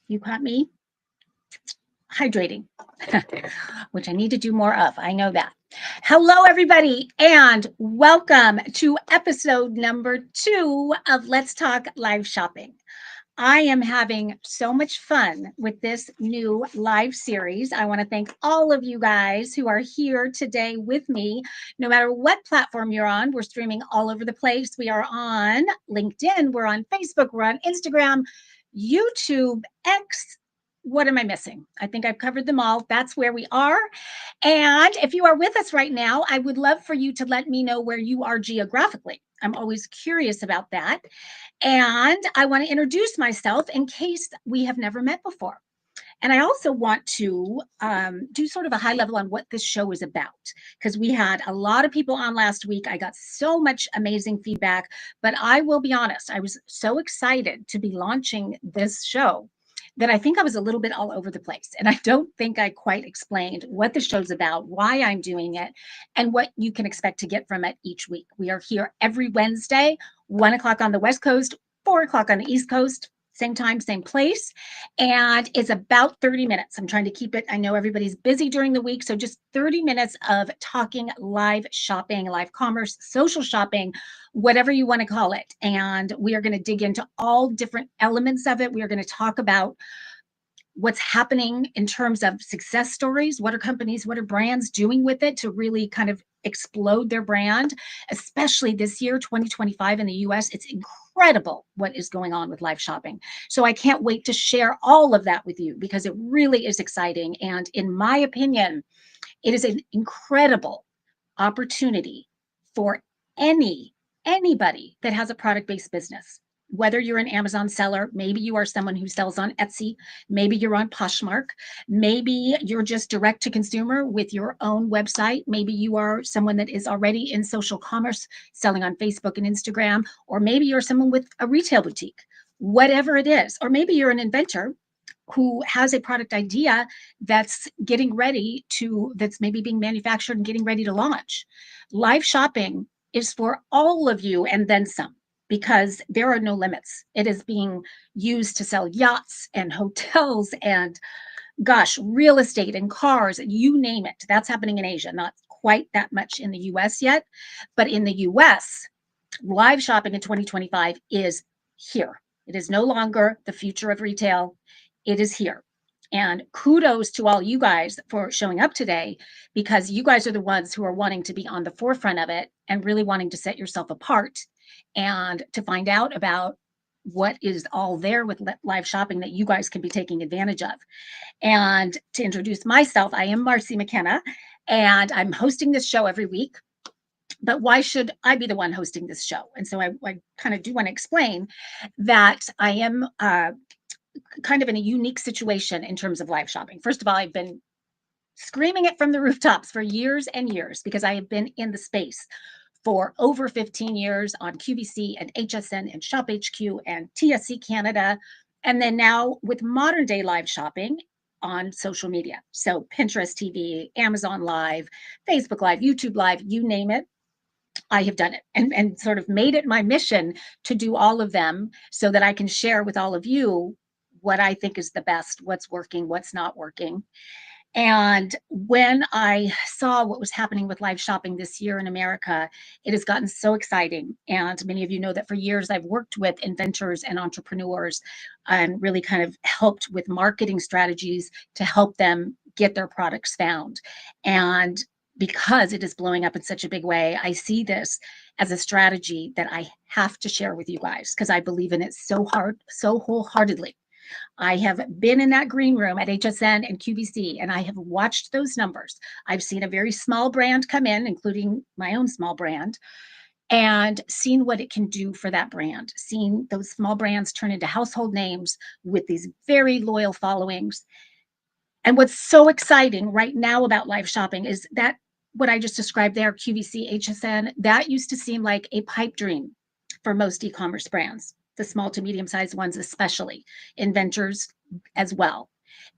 You caught me hydrating, which I need to do more of. I know that. Hello, everybody, and welcome to episode number 2 of Let's Talk Live Shopping. I am having so much fun with this new live series. I want to thank all of you guys who are here today with me. No matter what platform you're on, we're streaming all over the place. We are on LinkedIn, we're on Facebook, we're on Instagram, YouTube, X. What am I missing? I think I've covered them all. That's where we are. And if you are with us right now, I would love for you to let me know where you are geographically. I'm always curious about that. And I want to introduce myself in case we have never met before. And I also want to do sort of a high level on what this show is about, because we had a lot of people on last week. I got so much amazing feedback, but I will be honest, I was so excited to be launching this show that I think I was a little bit all over the place. And I don't think I quite explained what the show's about, why I'm doing it, and what you can expect to get from it each week. We are here every Wednesday, 1 o'clock on the West Coast, 4 o'clock on the East Coast, same time, same place. And it's about 30 minutes. I'm trying to keep it. I know everybody's busy during the week. So just 30 minutes of talking live shopping, live commerce, social shopping, whatever you want to call it. And we are going to dig into all different elements of it. We are going to talk about what's happening in terms of success stories. What are companies, what are brands doing with it to really kind of explode their brand, especially this year, 2025 in the US. It's incredible what is going on with live shopping. So I can't wait to share all of that with you because it really is exciting. And in my opinion, it is an incredible opportunity for anybody that has a product-based business. Whether you're an Amazon seller, maybe you are someone who sells on Etsy, maybe you're on Poshmark, maybe you're just direct to consumer with your own website, maybe you are someone that is already in social commerce, selling on Facebook and Instagram, or maybe you're someone with a retail boutique, whatever it is, or maybe you're an inventor who has a product idea that's getting ready to, that's maybe being manufactured and getting ready to launch. Live shopping is for all of you and then some, because there are no limits. It is being used to sell yachts and hotels and real estate and cars, you name it. That's happening in Asia, not quite that much in the US yet, but in the US, live shopping in 2025 is here. It is no longer the future of retail. It is here. And kudos to all you guys for showing up today, because you guys are the ones who are wanting to be on the forefront of it and really wanting to set yourself apart and to find out about what is all there with live shopping that you guys can be taking advantage of. And to introduce myself, I am Marcy McKenna, and I'm hosting this show every week. But why should I be the one hosting this show? And so I kind of do want to explain that I am kind of in a unique situation in terms of live shopping. First of all, I've been screaming it from the rooftops for years and years because I have been in the space for over 15 years on QVC and HSN and Shop HQ and TSC Canada. And then now with modern day live shopping on social media. So Pinterest TV, Amazon Live, Facebook Live, YouTube Live, you name it. I have done it and sort of made it my mission to do all of them so that I can share with all of you what I think is the best, what's working, what's not working. And when I saw what was happening with live shopping this year in America, it has gotten so exciting. And many of you know that for years I've worked with inventors and entrepreneurs and really kind of helped with marketing strategies to help them get their products found. And because it is blowing up in such a big way, I see this as a strategy that I have to share with you guys because I believe in it so wholeheartedly. I have been in that green room at HSN and QVC, and I have watched those numbers. I've seen a very small brand come in, including my own small brand, and seen what it can do for that brand, seen those small brands turn into household names with these very loyal followings. And what's so exciting right now about live shopping is that what I just described there, QVC, HSN, that used to seem like a pipe dream for most e-commerce brands, the small to medium-sized ones especially, inventors as well,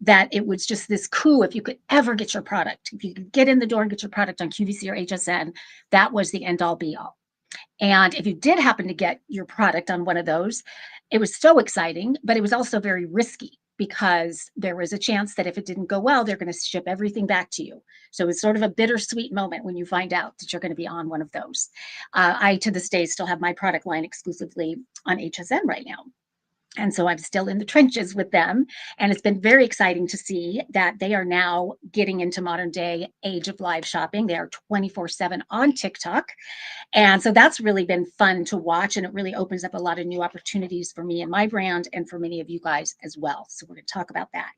that it was just this coup if you could ever get your product. If you could get in the door and get your product on QVC or HSN, that was the end-all be-all. And if you did happen to get your product on one of those, it was so exciting, but it was also very risky because there was a chance that if it didn't go well, they're going to ship everything back to you. So it's sort of a bittersweet moment when you find out that you're going to be on one of those. I, to this day, still have my product line exclusively on HSN right now. And so I'm still in the trenches with them. And it's been very exciting to see that they are now getting into modern day age of live shopping. They are 24/7 on TikTok. And so that's really been fun to watch. And it really opens up a lot of new opportunities for me and my brand and for many of you guys as well. So we're going to talk about that.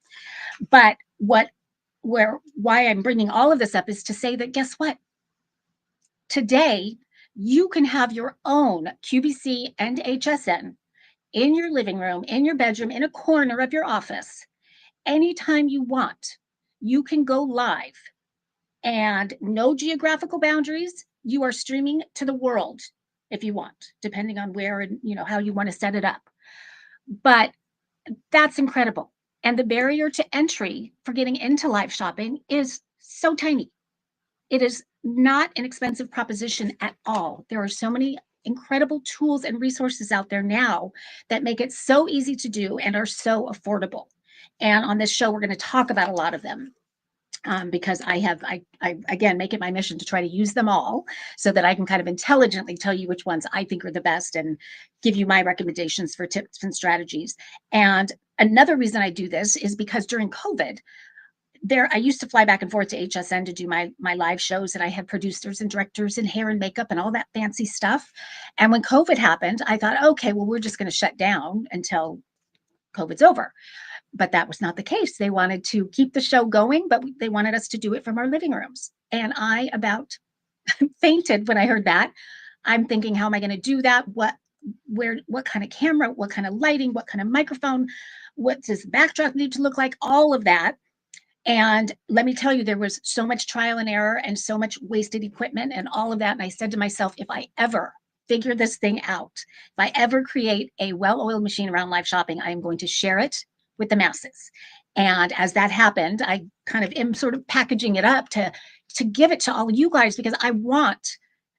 But why I'm bringing all of this up is to say that guess what? Today, you can have your own QVC and HSN in your living room, in your bedroom, in a corner of your office, anytime you want. You can go live and no geographical boundaries. You are streaming to the world if you want, depending on where and how you want to set it up. But that's incredible. And the barrier to entry for getting into live shopping is so tiny. It is not an expensive proposition at all. There are so many incredible tools and resources out there now that make it so easy to do and are so affordable. And on this show, we're going to talk about a lot of them. Because I again make it my mission to try to use them all so that I can kind of intelligently tell you which ones I think are the best and give you my recommendations for tips and strategies. And another reason I do this is because during COVID, I used to fly back and forth to HSN to do my live shows, and I had producers and directors and hair and makeup and all that fancy stuff. And when COVID happened, I thought, okay, well, we're just going to shut down until COVID's over. But that was not the case. They wanted to keep the show going, but they wanted us to do it from our living rooms. And I about fainted when I heard that. I'm thinking, how am I going to do that? What kind of camera, what kind of lighting, what kind of microphone, what does the backdrop need to look like? All of that. And let me tell you, there was so much trial and error and so much wasted equipment and all of that. And I said to myself, if I ever figure this thing out, if I ever create a well-oiled machine around live shopping, I am going to share it with the masses. And as that happened, I kind of am sort of packaging it up to give it to all of you guys, because I want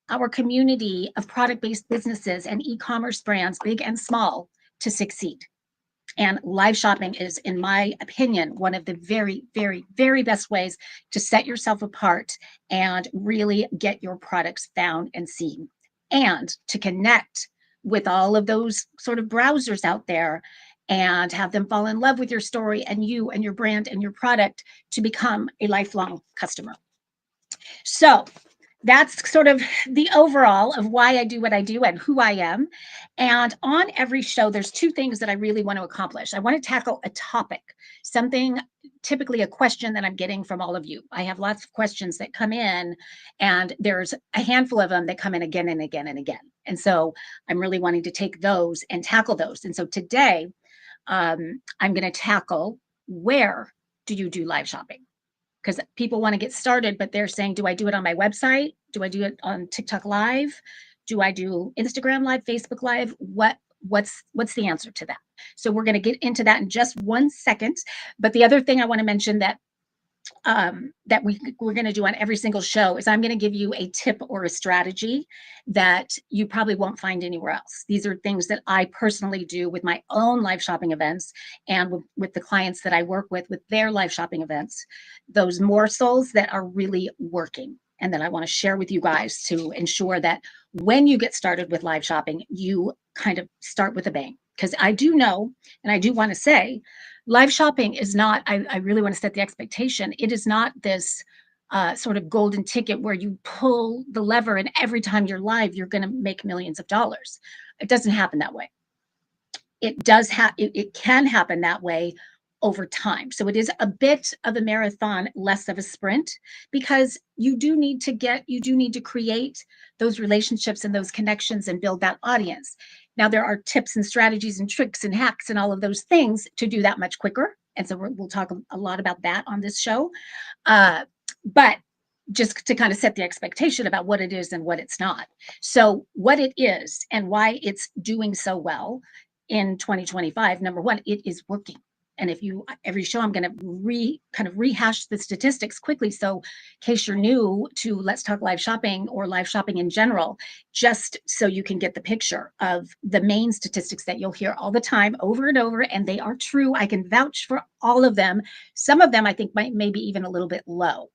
our community of product-based businesses and e-commerce brands, big and small, to succeed. And live shopping is, in my opinion, one of the very, very, very best ways to set yourself apart and really get your products found and seen, and to connect with all of those sort of browsers out there and have them fall in love with your story and you and your brand and your product to become a lifelong customer. So that's sort of the overall of why I do what I do and who I am. And on every show, there's two things that I really want to accomplish. I want to tackle a topic, something, typically a question that I'm getting from all of you. I have lots of questions that come in, and there's a handful of them that come in again and again and again. And so I'm really wanting to take those and tackle those. And so today, I'm going to tackle, where do you do live shopping? Because people want to get started, but they're saying, do I do it on my website? Do I do it on TikTok Live? Do I do Instagram Live, Facebook Live? What's the answer to that? So we're going to get into that in just 1 second. But the other thing I want to mention that we're going to do on every single show is I'm going to give you a tip or a strategy that you probably won't find anywhere else. These are things that I personally do with my own live shopping events and with the clients that I work with their live shopping events, those morsels that are really working and that I want to share with you guys to ensure that when you get started with live shopping, you kind of start with a bang. Because I do know, and I do want to say, live shopping is not, I really want to set the expectation, it is not this sort of golden ticket where you pull the lever and every time you're live, you're going to make millions of dollars. It doesn't happen that way. It can happen that way over time. So it is a bit of a marathon, less of a sprint, because you do need to create those relationships and those connections and build that audience. Now, there are tips and strategies and tricks and hacks and all of those things to do that much quicker. And so we'll talk a lot about that on this show. But just to kind of set the expectation about what it is and what it's not. So what it is and why it's doing so well in 2025, number one, it is working. And if you, every show, I'm going to kind of rehash the statistics quickly. So in case you're new to Let's Talk Live Shopping or live shopping in general, just so you can get the picture of the main statistics that you'll hear all the time over and over. And they are true. I can vouch for all of them. Some of them I think might maybe even a little bit low.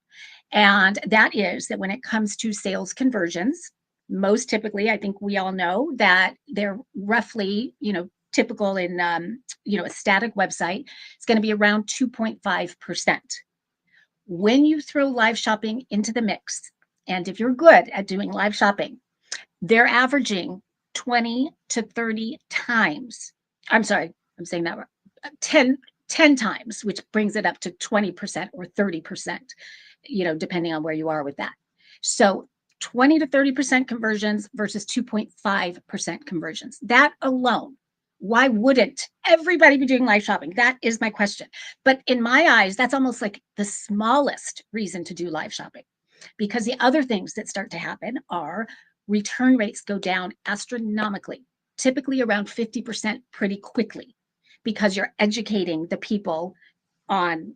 And that is that when it comes to sales conversions, most typically, I think we all know that they're roughly, typical in, a static website, it's going to be around 2.5%. When you throw live shopping into the mix, and if you're good at doing live shopping, they're averaging 20 to 30 times. I'm sorry, I'm saying that 10 times, which brings it up to 20% or 30%, depending on where you are with that. So 20 to 30% conversions versus 2.5% conversions. That alone, why wouldn't everybody be doing live shopping? That is my question. But in my eyes, that's almost like the smallest reason to do live shopping, because the other things that start to happen are return rates go down astronomically, typically around 50% pretty quickly, because you're educating the people on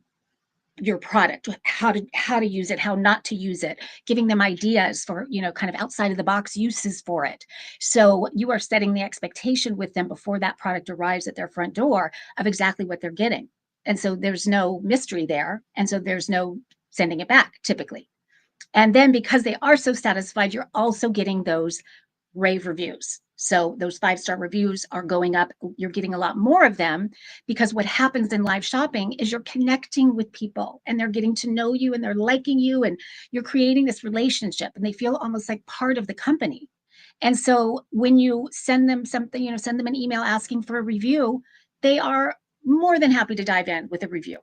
your product, how to use it, how not to use it, giving them ideas for, kind of outside of the box uses for it. So you are setting the expectation with them before that product arrives at their front door of exactly what they're getting. And so there's no mystery there. And so there's no sending it back typically. And then because they are so satisfied, you're also getting those rave reviews. So those 5-star reviews are going up. You're getting a lot more of them, because what happens in live shopping is you're connecting with people and they're getting to know you and they're liking you and you're creating this relationship and they feel almost like part of the company. And so when you send them something, send them an email asking for a review, they are more than happy to dive in with a review.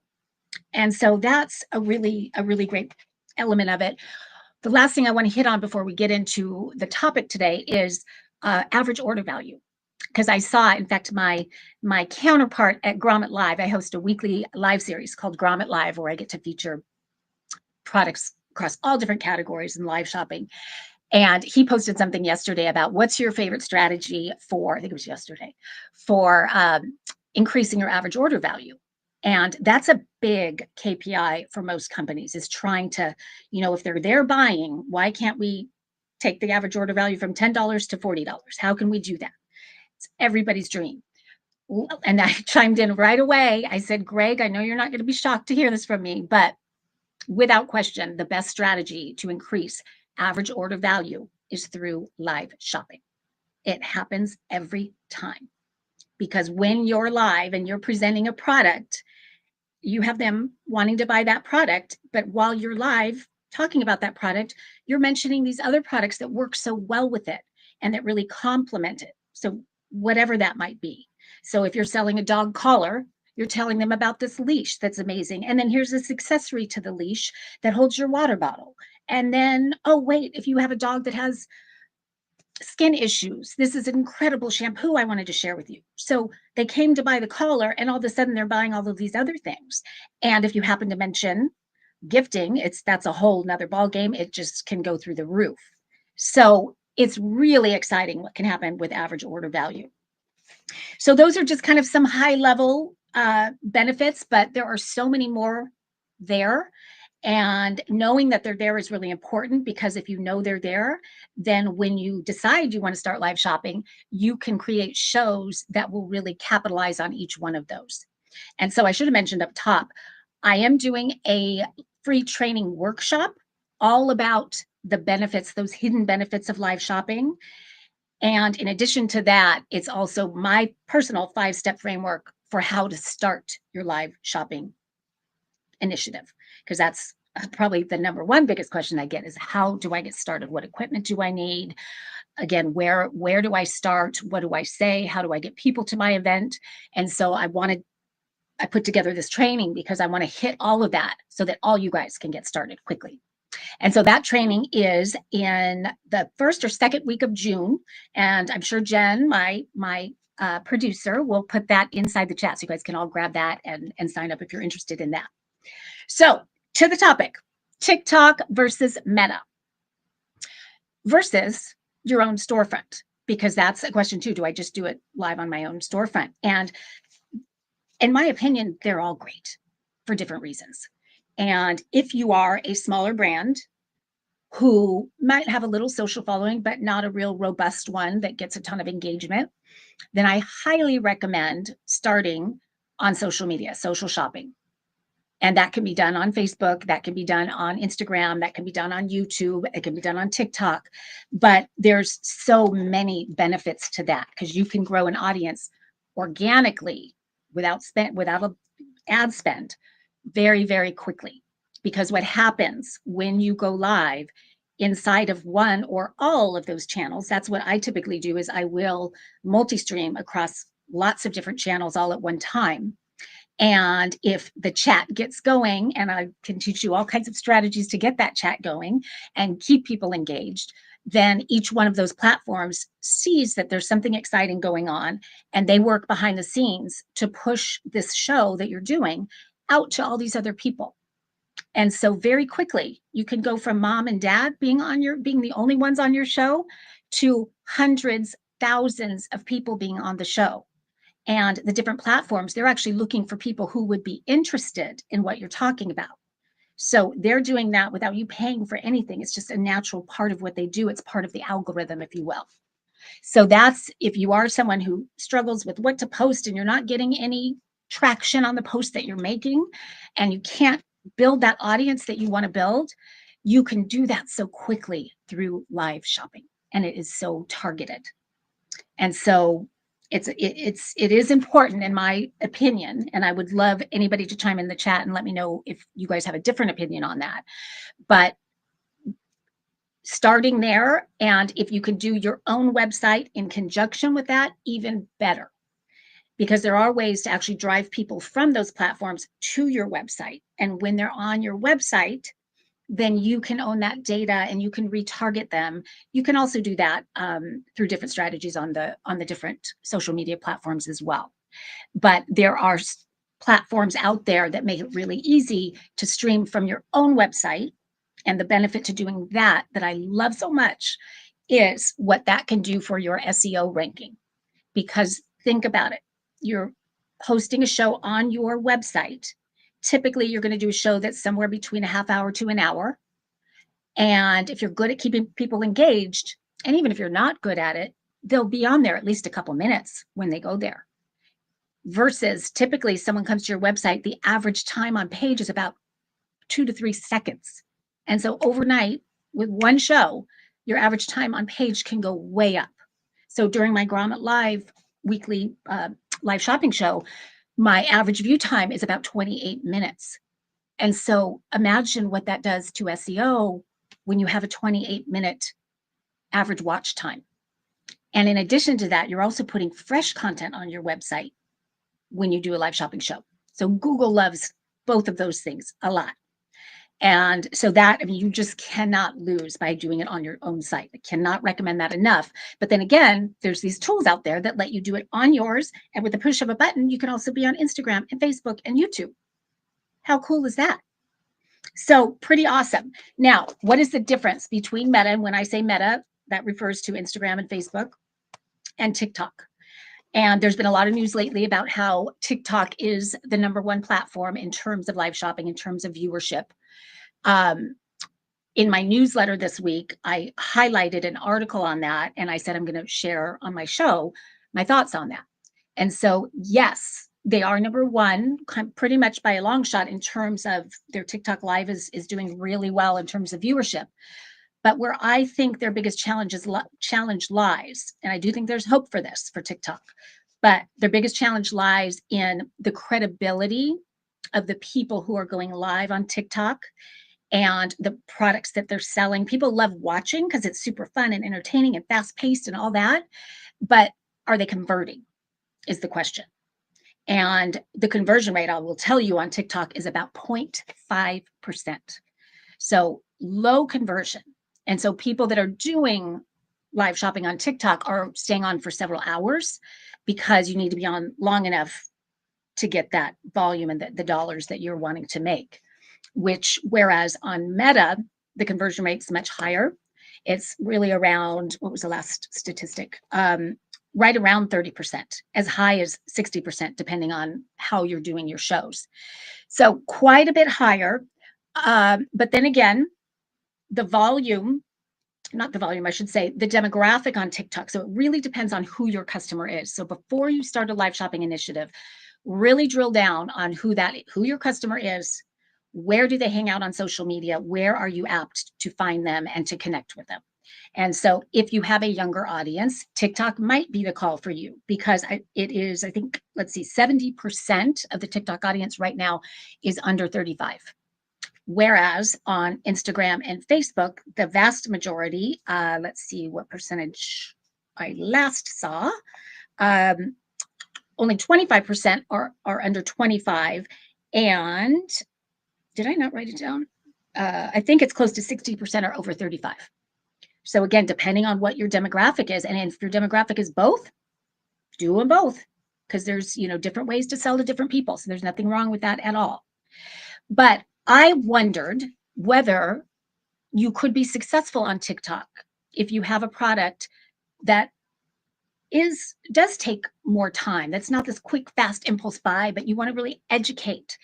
And so that's a really great element of it. The last thing I want to hit on before we get into the topic today is average order value. Because I saw, in fact, my counterpart at Grommet Live, I host a weekly live series called Grommet Live, where I get to feature products across all different categories in live shopping. And he posted something yesterday about what's your favorite strategy for, I think it was yesterday, for increasing your average order value. And that's a big KPI for most companies, is trying to, if they're buying, why can't we take the average order value from $10 to $40? How can we do that? It's everybody's dream. And I chimed in right away. I said, Greg, I know you're not going to be shocked to hear this from me, but without question, the best strategy to increase average order value is through live shopping. It happens every time. Because when you're live and you're presenting a product, you have them wanting to buy that product. But while you're live talking about that product, you're mentioning these other products that work so well with it and that really complement it. So whatever that might be. So if you're selling a dog collar, you're telling them about this leash that's amazing. And then here's this accessory to the leash that holds your water bottle. And then, oh, wait, if you have a dog that has skin issues, this is an incredible shampoo I wanted to share with you. So they came to buy the collar and all of a sudden they're buying all of these other things. And if you happen to mention gifting, that's a whole nother ball game. It just can go through the roof. So it's really exciting what can happen with average order value. So those are just kind of some high level benefits, but there are so many more there. And knowing that they're there is really important, because if you know they're there, then when you decide you want to start live shopping, you can create shows that will really capitalize on each one of those. And so I should have mentioned up top, I am doing a free training workshop all about the benefits, those hidden benefits of live shopping. And in addition to that, it's also my personal 5-step framework for how to start your live shopping initiative, because that's probably the number one biggest question I get is, how do I get started? What equipment do I need? Again, where do I start? What do I say? How do I get people to my event? And so I put together this training because I want to hit all of that so that all you guys can get started quickly. And so that training is in the first or second week of June. And I'm sure Jen, my producer, will put that inside the chat so you guys can all grab that and sign up if you're interested in that. So to the topic, TikTok versus Meta versus your own storefront, because that's a question too. Do I just do it live on my own storefront? And in my opinion, they're all great for different reasons. And if you are a smaller brand who might have a little social following, but not a real robust one that gets a ton of engagement, then I highly recommend starting on social media, social shopping. And that can be done on Facebook, that can be done on Instagram, that can be done on YouTube, it can be done on TikTok. But there's so many benefits to that because you can grow an audience organically without a ad spend very, very quickly. Because what happens when you go live inside of one or all of those channels, that's what I typically do, is I will multi-stream across lots of different channels all at one time. And if the chat gets going, and I can teach you all kinds of strategies to get that chat going and keep people engaged, then each one of those platforms sees that there's something exciting going on, and they work behind the scenes to push this show that you're doing out to all these other people. And so very quickly, you can go from mom and dad being the only ones on your show to hundreds, thousands of people being on the show. And the different platforms, they're actually looking for people who would be interested in what you're talking about. So they're doing that without you paying for anything. It's just a natural part of what they do. It's part of the algorithm, if you will. So that's if you are someone who struggles with what to post and you're not getting any traction on the post that you're making, and you can't build that audience that you want to build, you can do that so quickly through live shopping. And it is so targeted. And so it is important, in my opinion, and I would love anybody to chime in the chat and let me know if you guys have a different opinion on that. But starting there, and if you can do your own website in conjunction with that, even better, because there are ways to actually drive people from those platforms to your website. And when they're on your website, then you can own that data and you can retarget them. You can also do that through different strategies on the different social media platforms as well. But there are platforms out there that make it really easy to stream from your own website. And the benefit to doing that I love so much is what that can do for your SEO ranking. Because think about it, you're hosting a show on your website. Typically, you're going to do a show that's somewhere between a half hour to an hour. And if you're good at keeping people engaged, and even if you're not good at it, they'll be on there at least a couple minutes when they go there. Versus typically someone comes to your website, the average time on page is about 2 to 3 seconds. And so overnight with one show, your average time on page can go way up. So during my Grommet Live weekly live shopping show, my average view time is about 28 minutes. And so imagine what that does to SEO when you have a 28-minute average watch time. And in addition to that, you're also putting fresh content on your website when you do a live shopping show. So Google loves both of those things a lot. And so that, I mean, you just cannot lose by doing it on your own site. I cannot recommend that enough. But then again, there's these tools out there that let you do it on yours. And with the push of a button, you can also be on Instagram and Facebook and YouTube. How cool is that? So pretty awesome. Now, what is the difference between Meta? And when I say Meta, that refers to Instagram and Facebook and TikTok. And there's been a lot of news lately about how TikTok is the #1 platform in terms of live shopping, in terms of viewership. In my newsletter this week, I highlighted an article on that, and I said I'm going to share on my show my thoughts on that. And so, yes, they are #1, pretty much by a long shot, in terms of their TikTok Live is doing really well in terms of viewership. But where I think their biggest challenge lies, and I do think there's hope for this for TikTok, but their biggest challenge lies in the credibility of the people who are going live on TikTok and the products that they're selling. People love watching because it's super fun and entertaining and fast paced and all that. But are they converting is the question. And the conversion rate, I will tell you, on TikTok is about 0.5%. So low conversion. And so people that are doing live shopping on TikTok are staying on for several hours because you need to be on long enough to get that volume and the dollars that you're wanting to make. Whereas on Meta, the conversion rate is much higher. It's really around, what was the last statistic? right around 30%, as high as 60%, depending on how you're doing your shows. So quite a bit higher. But then again, the volume, not the volume, I should say, the demographic on TikTok. So it really depends on who your customer is. So before you start a live shopping initiative, really drill down on who your customer is. Where do they hang out on social media? Where are you apt to find them and to connect with them? And so if you have a younger audience, TikTok might be the call for you, because it is, I think, let's see, 70% of the TikTok audience right now is under 35. Whereas on Instagram and Facebook, the vast majority, let's see what percentage I last saw, only 25% are under 25. And did I not write it down? I think it's close to 60% are over 35. So again, depending on what your demographic is, and if your demographic is both, do them both, because there's, different ways to sell to different people. So there's nothing wrong with that at all. But I wondered whether you could be successful on TikTok if you have a product that does take more time. That's not this quick, fast impulse buy, but you want to really educate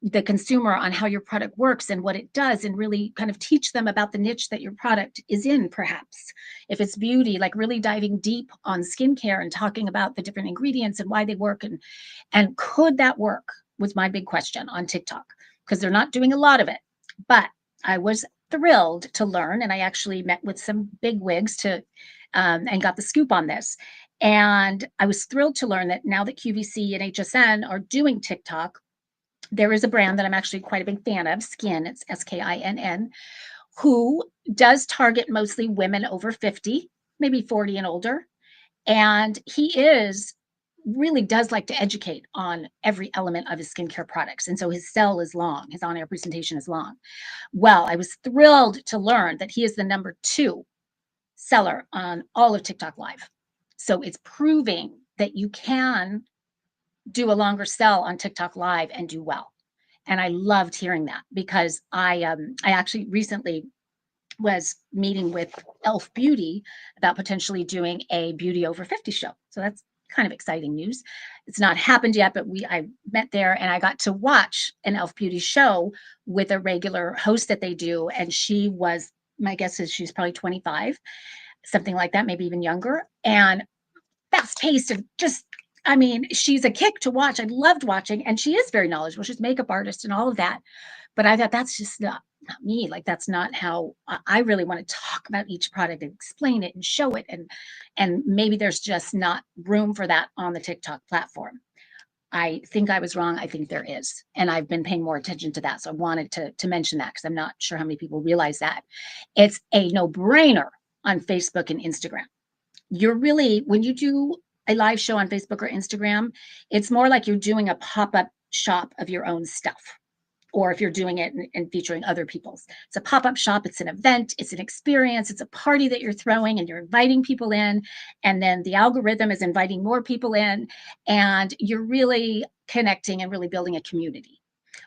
the consumer on how your product works and what it does, and really kind of teach them about the niche that your product is in, perhaps. If it's beauty, like really diving deep on skincare and talking about the different ingredients and why they work, and could that work, was my big question on TikTok, because they're not doing a lot of it. But I was thrilled to learn, and I actually met with some big wigs and got the scoop on this. And I was thrilled to learn that now that QVC and HSN are doing TikTok, there is a brand that I'm actually quite a big fan of, Skin, it's SKINN, who does target mostly women over 50, maybe 40 and older. And he really does like to educate on every element of his skincare products. And so his sell is long, his on-air presentation is long. Well, I was thrilled to learn that he is the number 2 seller on all of TikTok Live. So it's proving that you can do a longer sell on TikTok Live and do well. And I loved hearing that, because I actually recently was meeting with Elf Beauty about potentially doing a beauty over 50 show. So that's kind of exciting news. It's not happened yet, but I met there and I got to watch an Elf Beauty show with a regular host that they do. And she was, my guess is she's probably 25, something like that, maybe even younger, and fast paced, and just, I mean, she's a kick to watch. I loved watching, and she is very knowledgeable. She's a makeup artist and all of that. But I thought, that's just not me. Like, that's not how I really want to talk about each product and explain it and show it. And maybe there's just not room for that on the TikTok platform. I think I was wrong. I think there is. And I've been paying more attention to that. So I wanted to mention that, because I'm not sure how many people realize that. It's a no-brainer on Facebook and Instagram. You're really, when you do a live show on Facebook or Instagram, it's more like you're doing a pop-up shop of your own stuff. Or if you're doing it and featuring other people's. It's a pop-up shop, it's an event, it's an experience, it's a party that you're throwing, and you're inviting people in, and then the algorithm is inviting more people in, and you're really connecting and really building a community.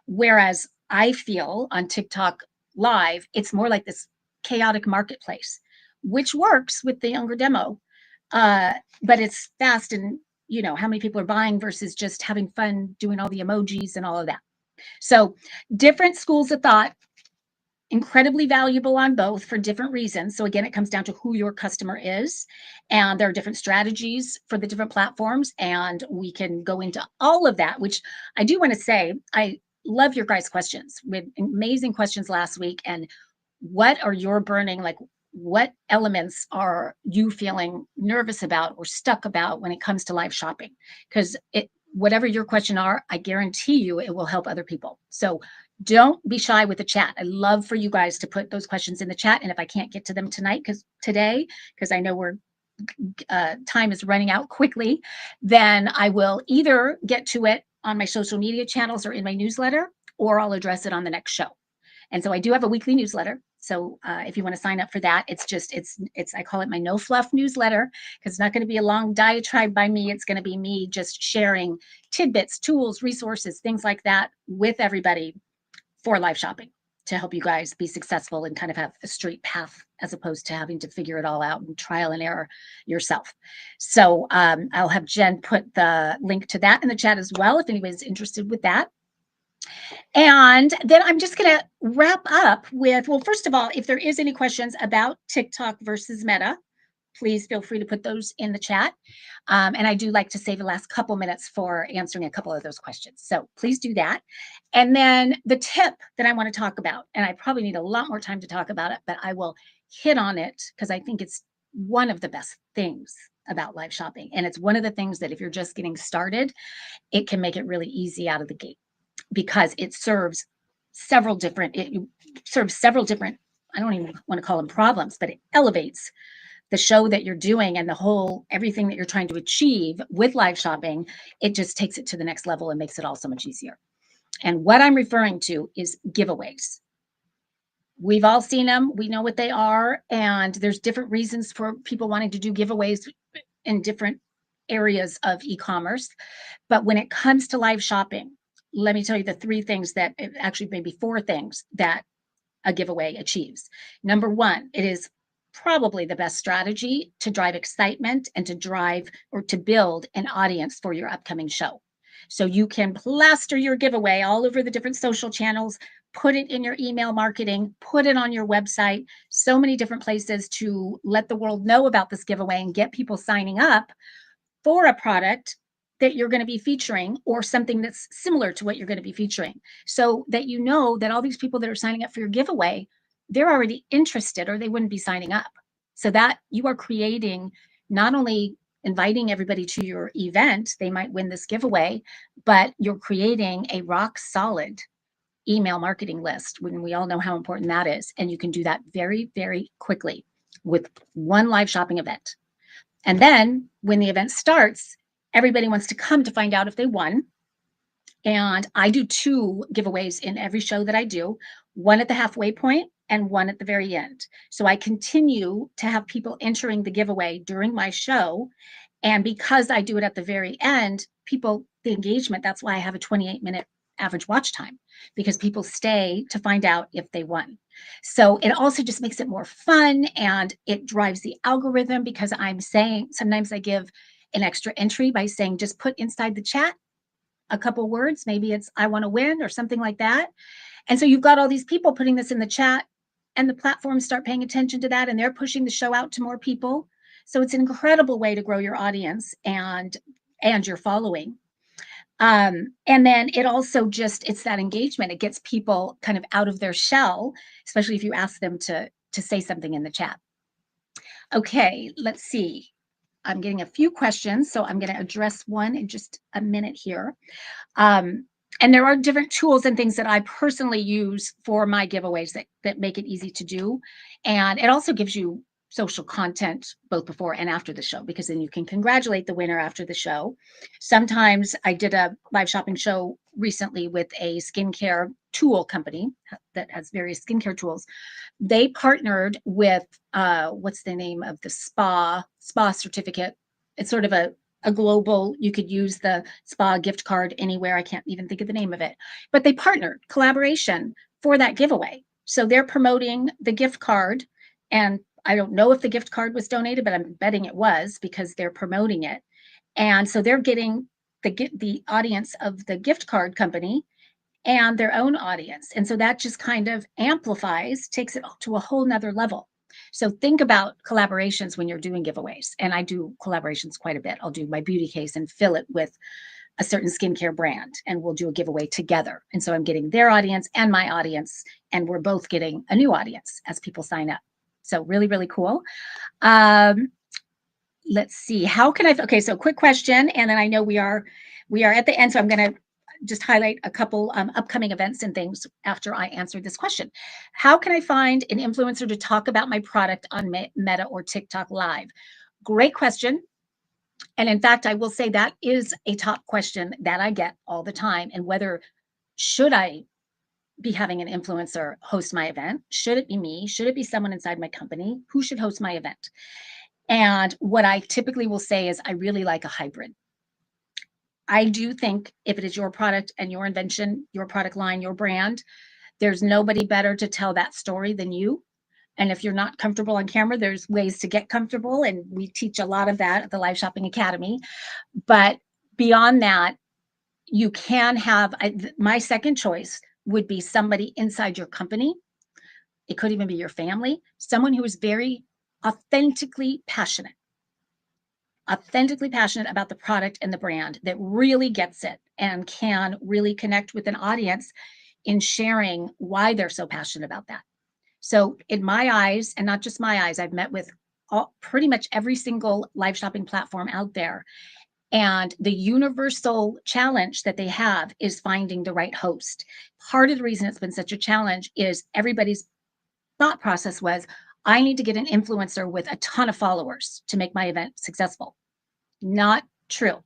Whereas I feel on TikTok Live, it's more like this chaotic marketplace, which works with the younger demo, but it's fast, and how many people are buying versus just having fun doing all the emojis and all of that. So different schools of thought, incredibly valuable on both for different reasons. So again, it comes down to who your customer is, and there are different strategies for the different platforms, and we can go into all of that, which I do want to say, I love your guys' questions. We had amazing questions last week. And what are your burning, like, what elements are you feeling nervous about or stuck about when it comes to live shopping? Because whatever your question are, I guarantee you it will help other people. So don't be shy with the chat. I love for you guys to put those questions in the chat. And if I can't get to them because I know we're time is running out quickly, then I will either get to it on my social media channels or in my newsletter, or I'll address it on the next show. And so I do have a weekly newsletter. So if you want to sign up for that, I call it my no fluff newsletter, because it's not going to be a long diatribe by me. It's going to be me just sharing tidbits, tools, resources, things like that with everybody for live shopping. to help you guys be successful and kind of have a straight path as opposed to having to figure it all out and trial and error yourself. So I'll have Jen put the link to that in the chat as well if anybody's interested with that. And then I'm just going to wrap up with, well, first of all, if there is any questions about TikTok versus Meta, please feel free to put those in the chat. And I do like to save the last couple minutes for answering a couple of those questions. So please do that. And then the tip that I want to talk about, and I probably need a lot more time to talk about it, but I will hit on it because I think it's one of the best things about live shopping. And it's one of the things that if you're just getting started, it can make it really easy out of the gate because it serves several different, I don't even want to call them problems, but it elevates the show that you're doing and the whole everything that you're trying to achieve with live shopping. It just takes it to the next level and makes it all so much easier. And what I'm referring to is giveaways. We've all seen them. We know what they are. And there's different reasons for people wanting to do giveaways in different areas of e-commerce. But when it comes to live shopping, let me tell you the three things that, actually maybe four things that a giveaway achieves. Number one, it is probably the best strategy to drive excitement and to drive or to build an audience for your upcoming show. So you can plaster your giveaway all over the different social channels, put it in your email marketing, put it on your website, so many different places to let the world know about this giveaway and get people signing up for a product that you're going to be featuring or something that's similar to what you're going to be featuring, so that you know that all these people that are signing up for your giveaway, they're already interested or they wouldn't be signing up. So that you are creating, not only inviting everybody to your event, they might win this giveaway, but you're creating a rock solid email marketing list when we all know how important that is. And you can do that very, very quickly with one live shopping event. And then when the event starts, everybody wants to come to find out if they won. And I do 2 giveaways in every show that I do, one at the halfway point and one at the very end. So I continue to have people entering the giveaway during my show. And because I do it at the very end, the engagement, that's why I have a 28-minute average watch time, because people stay to find out if they won. So it also just makes it more fun and it drives the algorithm, because I'm saying, sometimes I give an extra entry by saying, just put inside the chat a couple words, maybe it's I want to win or something like that. And so you've got all these people putting this in the chat, and the platforms start paying attention to that and they're pushing the show out to more people. So it's an incredible way to grow your audience and your following. And then it also it's that engagement. It gets people kind of out of their shell, especially if you ask them to say something in the chat. Okay, let's see. I'm getting a few questions, so I'm going to address one in just a minute here. And there are different tools and things that I personally use for my giveaways that make it easy to do. And it also gives you social content both before and after the show, because then you can congratulate the winner after the show. Sometimes I did a live shopping show recently with a skincare tool company that has various skincare tools. They partnered with, what's the name of the spa certificate? It's sort of a global, you could use the spa gift card anywhere. I can't even think of the name of it, but they partnered, collaboration for that giveaway. So they're promoting the gift card, and I don't know if the gift card was donated, but I'm betting it was, because they're promoting it. And so they're getting the audience of the gift card company and their own audience. And so that just kind of amplifies, takes it to a whole nother level. So think about collaborations when you're doing giveaways. And I do collaborations quite a bit. I'll do my beauty case and fill it with a certain skincare brand, and we'll do a giveaway together. And so I'm getting their audience and my audience, and we're both getting a new audience as people sign up. So really, really cool. Let's see. How can I, okay, so quick question. And then I know we are at the end. So I'm going to just highlight a couple upcoming events and things after I answer this question. How can I find an influencer to talk about my product on Meta or TikTok Live? Great question. And in fact, I will say that is a top question that I get all the time. And whether, should I be having an influencer host my event? Should it be me? Should it be someone inside my company? Who should host my event? And what I typically will say is I really like a hybrid. I do think if it is your product and your invention, your product line, your brand, There's nobody better to tell that story than you. And if you're not comfortable on camera, there's ways to get comfortable. And we teach a lot of that at the Live Shopping Academy. But beyond that, you can have, my second choice would be somebody inside your company. It could even be your family, someone who is very authentically passionate about the product and the brand, that really gets it and can really connect with an audience in sharing why they're so passionate about that. So in my eyes, and not just my eyes, I've met with pretty much every single live shopping platform out there. And the universal challenge that they have is finding the right host. Part of the reason it's been such a challenge is everybody's thought process was, I need to get an influencer with a ton of followers to make my event successful. Not true.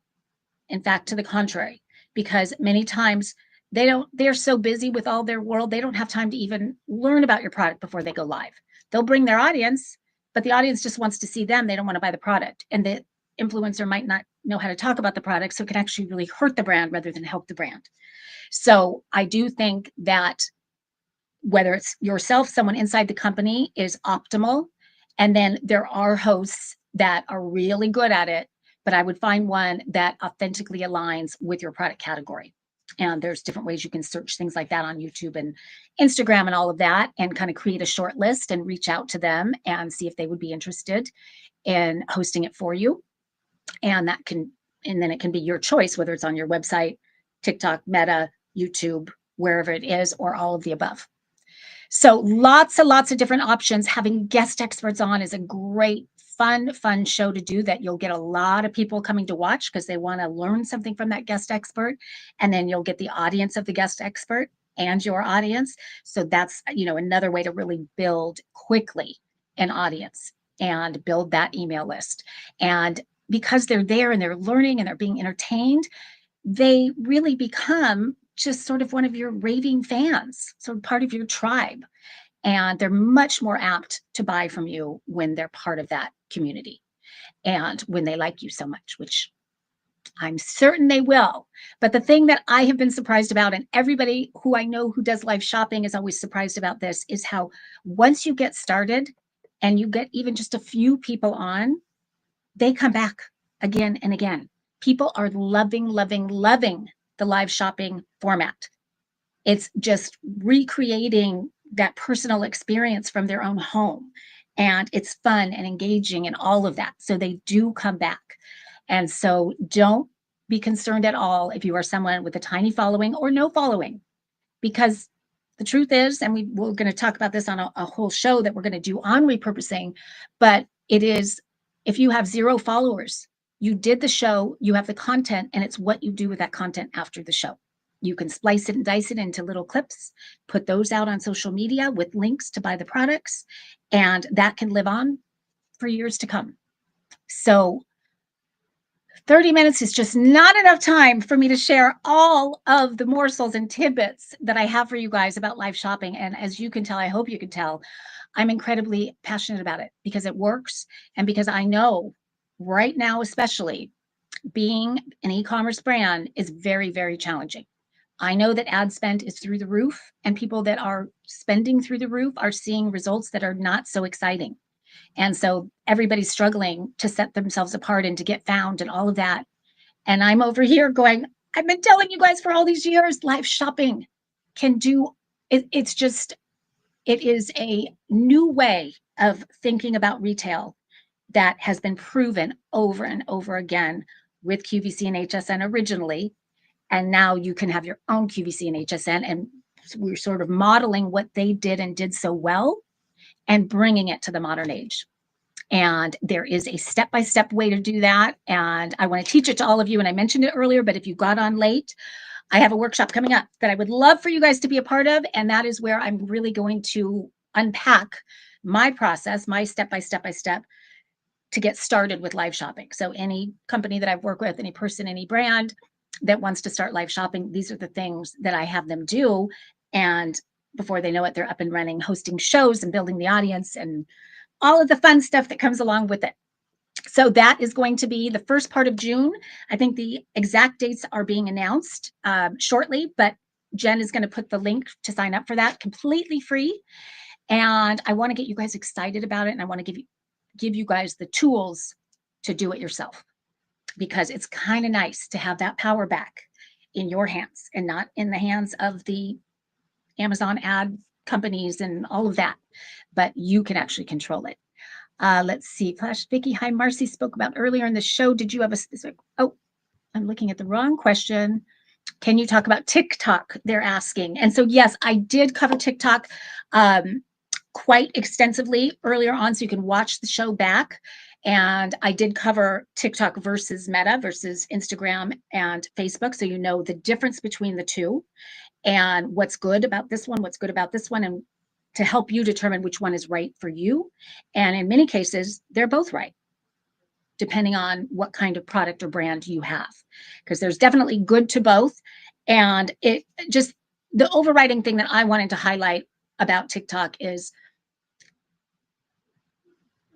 In fact, to the contrary, because many times they're so busy with all their world, they don't have time to even learn about your product before they go live. They'll bring their audience, but the audience just wants to see them. They don't want to buy the product. And the influencer might not know how to talk about the product, so it can actually really hurt the brand rather than help the brand. So I do think that whether it's yourself, someone inside the company, is optimal. And then there are hosts that are really good at it, but I would find one that authentically aligns with your product category. And there's different ways you can search things like that on YouTube and Instagram and all of that, and kind of create a short list and reach out to them and see if they would be interested in hosting it for you. And then it can be your choice, whether it's on your website, TikTok, Meta, YouTube, wherever it is, or all of the above. So lots and lots of different options. Having guest experts on is a great, fun show to do, that you'll get a lot of people coming to watch because they want to learn something from that guest expert. And then you'll get the audience of the guest expert and your audience. So that's, another way to really build quickly an audience and build that email list. And because they're there and they're learning and they're being entertained, they really become just sort of one of your raving fans, so part of your tribe. And they're much more apt to buy from you when they're part of that community and when they like you so much, which I'm certain they will. But the thing that I have been surprised about, and everybody who I know who does live shopping is always surprised about this, is how once you get started and you get even just a few people on, they come back again and again. People are loving the live shopping format. It's just recreating that personal experience from their own home. And it's fun and engaging and all of that. So they do come back. And so don't be concerned at all if you are someone with a tiny following or no following, because the truth is, and we're going to talk about this on a whole show that we're going to do on repurposing, but it is, if you have 0 followers, you did the show, you have the content, and it's what you do with that content after the show. You can splice it and dice it into little clips, put those out on social media with links to buy the products, and that can live on for years to come. So 30 minutes is just not enough time for me to share all of the morsels and tidbits that I have for you guys about live shopping. And as you can tell, I hope you can tell, I'm incredibly passionate about it because it works. And because I know right now, especially, being an e-commerce brand is very, very challenging. I know that ad spend is through the roof, and people that are spending through the roof are seeing results that are not so exciting. And so everybody's struggling to set themselves apart and to get found and all of that. And I'm over here going, I've been telling you guys for all these years, live shopping can do it. It is a new way of thinking about retail that has been proven over and over again with QVC and HSN originally. And now you can have your own QVC and HSN. And we're sort of modeling what they did and did so well and bringing it to the modern age. And there is a step-by-step way to do that. And I want to teach it to all of you. And I mentioned it earlier, but if you got on late, I have a workshop coming up that I would love for you guys to be a part of. And that is where I'm really going to unpack my process, my step-by-step to get started with live shopping. So any company that I've worked with, any person, any brand that wants to start live shopping, these are the things that I have them do. And before they know it, they're up and running, hosting shows and building the audience and all of the fun stuff that comes along with it. So that is going to be the first part of June. I think the exact dates are being announced shortly, but Jen is going to put the link to sign up for that, completely free. And I want to get you guys excited about it. And I want to give you guys the tools to do it yourself, because it's kind of nice to have that power back in your hands and not in the hands of the Amazon ad companies and all of that, but you can actually control it. Let's see. Flash Vicky, hi, Marcy spoke about earlier in the show. Did you have a specific? Oh, I'm looking at the wrong question. Can you talk about TikTok? They're asking. And so, yes, I did cover TikTok quite extensively earlier on, so you can watch the show back. And I did cover TikTok versus Meta versus Instagram and Facebook, so you know the difference between the two and what's good about this one, what's good about this one, and to help you determine which one is right for you. And in many cases, they're both right, depending on what kind of product or brand you have, because there's definitely good to both. And it just, the overriding thing that I wanted to highlight about TikTok is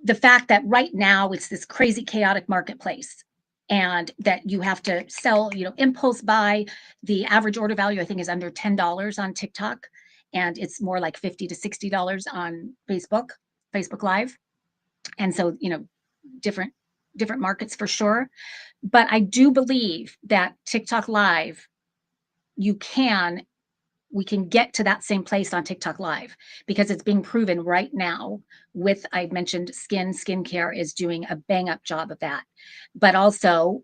the fact that right now it's this crazy chaotic marketplace, and that you have to sell, impulse buy. The average order value, I think, is under $10 on TikTok, and it's more like $50 to $60 on Facebook Live. And so, different markets for sure. But I do believe that TikTok Live, we can get to that same place on TikTok Live, because it's being proven right now with, I mentioned skincare is doing a bang up job of that. But also,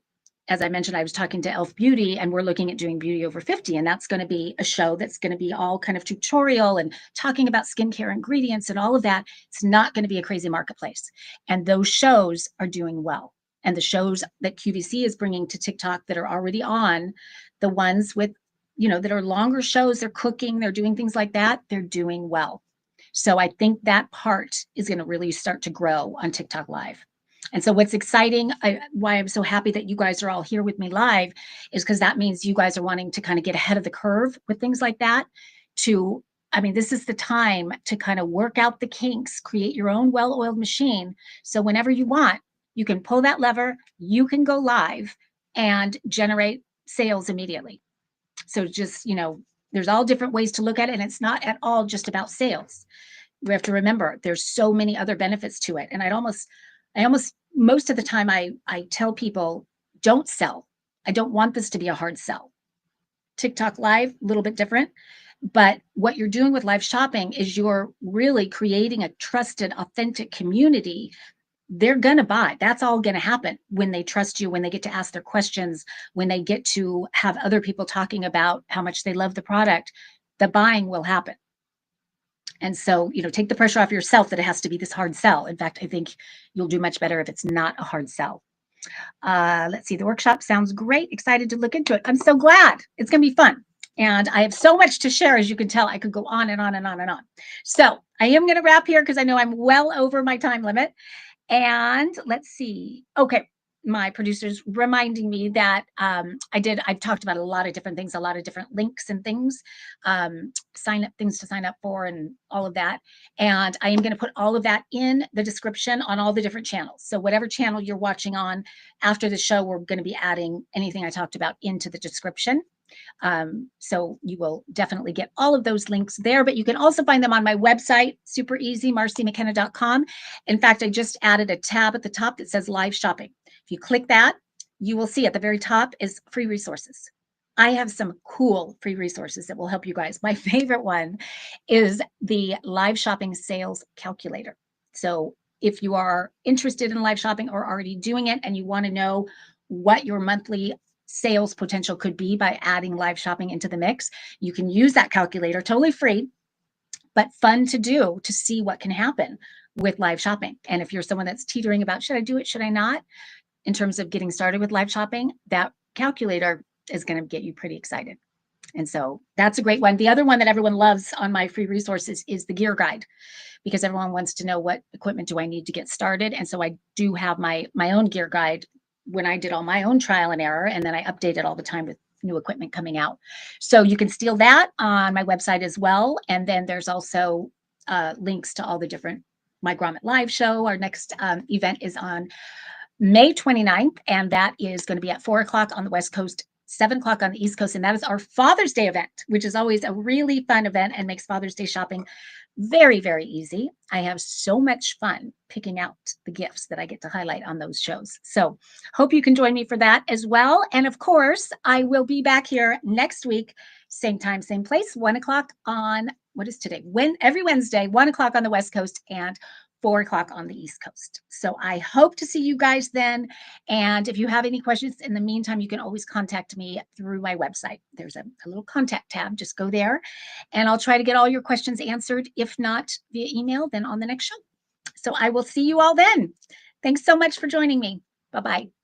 as I mentioned, I was talking to Elf Beauty, and we're looking at doing Beauty Over 50. And that's going to be a show that's going to be all kind of tutorial and talking about skincare ingredients and all of that. It's not going to be a crazy marketplace. And those shows are doing well. And the shows that QVC is bringing to TikTok that are already on, the ones with, that are longer shows, they're cooking, they're doing things like that, they're doing well. So I think that part is going to really start to grow on TikTok Live. And so what's exciting, why I'm so happy that you guys are all here with me live, is because that means you guys are wanting to kind of get ahead of the curve with things like that. This is the time to kind of work out the kinks, create your own well-oiled machine. So whenever you want, you can pull that lever, you can go live and generate sales immediately. So just, there's all different ways to look at it, and it's not at all just about sales. We have to remember there's so many other benefits to it. And I almost most of the time I tell people, don't sell. I don't want this to be a hard sell. TikTok Live, a little bit different. But what you're doing with live shopping is you're really creating a trusted, authentic community. They're going to buy. That's all going to happen when they trust you, when they get to ask their questions, when they get to have other people talking about how much they love the product. The buying will happen. And so, take the pressure off yourself that it has to be this hard sell. In fact, I think you'll do much better if it's not a hard sell. Let's see. The workshop sounds great. Excited to look into it. I'm so glad. It's going to be fun. And I have so much to share. As you can tell, I could go on and on and on and on. So I am going to wrap here because I know I'm well over my time limit. And let's see. Okay. My producer's reminding me that I've talked about a lot of different things, a lot of different links and things, things to sign up for and all of that. And I am going to put all of that in the description on all the different channels. So whatever channel you're watching on after the show, we're going to be adding anything I talked about into the description. So you will definitely get all of those links there, but you can also find them on my website, super easy, marcymckenna.com. In fact, I just added a tab at the top that says live shopping. If you click that, you will see at the very top is free resources. I have some cool free resources that will help you guys. My favorite one is the live shopping sales calculator. So if you are interested in live shopping or already doing it and you want to know what your monthly sales potential could be by adding live shopping into the mix, you can use that calculator, totally free, but fun to do, to see what can happen with live shopping. And if you're someone that's teetering about, should I do it, should I not, in terms of getting started with live shopping, that calculator is going to get you pretty excited. And so that's a great one. The other one that everyone loves on my free resources is the gear guide, because everyone wants to know what equipment do I need to get started. And so I do have my own gear guide when I did all my own trial and error, and then I update it all the time with new equipment coming out. So you can steal that on my website as well. And then there's also links to all the different My Grommet Live show. Our next event is on May 29th, and that is going to be at 4 o'clock on the West Coast 7 o'clock on the East Coast. And that is our Father's Day event, which is always a really fun event and makes Father's Day shopping very, very easy. I have so much fun picking out the gifts that I get to highlight on those shows. So hope you can join me for that as well. And of course, I will be back here next week, same time, same place, 1 o'clock on, what is today? Every Wednesday, 1 o'clock on the West Coast and 4 o'clock on the East Coast. So I hope to see you guys then. And if you have any questions in the meantime, you can always contact me through my website. There's a little contact tab. Just go there and I'll try to get all your questions answered. If not via email, then on the next show. So I will see you all then. Thanks so much for joining me. Bye-bye.